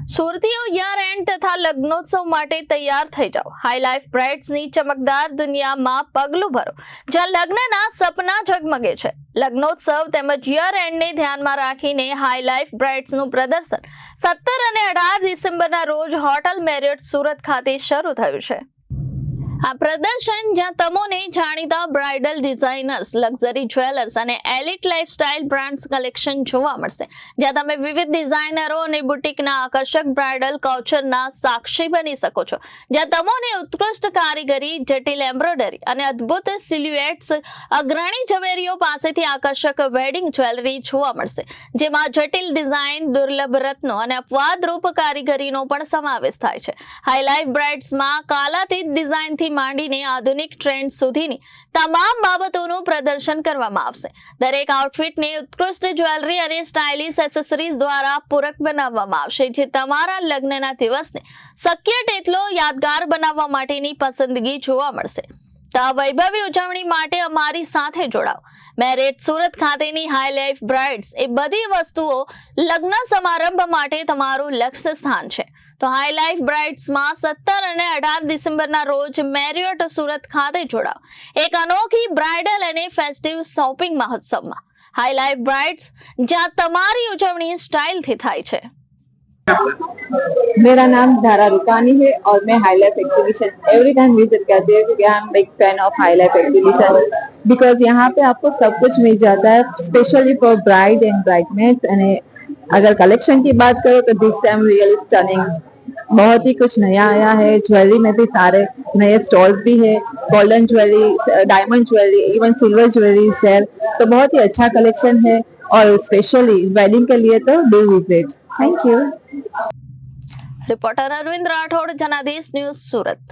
સુરતીઓ year and તથા લગ્નોત્સવ માટે તૈયાર થઈ જાઓ। હાઈ લાઈફ બ્રાઇડ્સની ચમકદાર દુનિયામાં પગલું ભરો, જ્યાં લગ્નના સપના ઝગમગે છે। લગ્નોત્સવ તેમજ યર એન્ડને ધ્યાનમાં રાખીને હાઈ લાઈફ બ્રાઇડ્સનું પ્રદર્શન 17 અને 18 ડિસેમ્બરના રોજ હોટલ મેરિયોટ સુરત ખાતે શરૂ થયું છે। આ પ્રદર્શન જ્યાં તમને જાણીતા બ્રાઇડલ ડિઝાઇનર્સ, લક્ઝરી જ્વેલર્સ અને એલિટ લાઇફસ્ટાઇલ બ્રાન્ડ્સ કલેક્શન જોવા મળશે, જ્યાં તમે વિવિધ ડિઝાઇનરો અને બુટીકના આકર્ષક બ્રાઇડલ કાઉચરના સાક્ષી બની શકો છો, જ્યાં તમને ઉત્કૃષ્ટ કારીગરી, જટિલ એમ્બ્રોઇડરી અને અદ્ભુત સિલ્યુએટ્સ, અગ્રણી ઝવેરીઓ પાસેથી આકર્ષક વેડિંગ જ્વેલરી જોવા મળશે, જેમાં જટિલ ડિઝાઇન, દુર્લભ રત્નો અને અપવાદરૂપ કારીગરીનો પણ સમાવેશ થાય છે। હાઈ લાઈફ બ્રાઇડ્સમાં કાલાતીત ડિઝાઇનથી માંડીને આધુનિક ટ્રેન્ડ સુધીની તમામ બાબતોનું પ્રદર્શન કરવામાં આવશે। દરેક આઉટફિટને ઉત્કૃષ્ટ જ્વેલરી અને સ્ટાઇલિશ એસેસરીઝ દ્વારા પૂરક બનાવવામાં આવશે, જે તમારા લગ્નના દિવસને શક્ય તેટલો યાદગાર બનાવવા માટેની પસંદગી જોવા મળશે। તો આ વૈભવી ઉજવણી માટે અમારી સાથે જોડાઓ। મેરિયોટ સુરત ખાતેની હાઈ લાઈફ બ્રાઇડ્સ એ બધી વસ્તુઓ લગ્ન સમારંભ માટે તમારું લક્ષ્ય સ્થાન છે। તો હાઈ લાઈફ બ્રાઇડ્સમાં 17 અને 18 ડિસેમ્બરના રોજ મેરિયોટ સુરત ખાતે જોડાઓ એક અનોખી બ્રાઇડલ અને ફેસ્ટિવ શોપિંગ મહોત્સવમાં। હાઈ લાઈફ બ્રાઇડ્સ, જ્યાં તમારી ઉજવણી સ્ટાઇલથી થાય છે। मेरा नाम धारा रुकानी है और मैं Hi Life exhibition every time visit करती हूँ क्योंकि I am big fan of Hi Life exhibition because यहाँ पे आपको सब कुछ मिल जाता है specially for bride and bridesmaids. And अगर कलेक्शन की बात करो तो दिस टाइम रियली स्टनिंग, बहुत ही कुछ नया आया है। ज्वेलरी में भी सारे नए स्टॉल्स भी है, golden jewellery, diamond jewellery, even silver jewellery है, तो बहुत ही अच्छा कलेक्शन है और स्पेशली वेडिंग के लिए तो do visit. Thank you. Reporter Arvind Rathore, Janadesh news, Surat.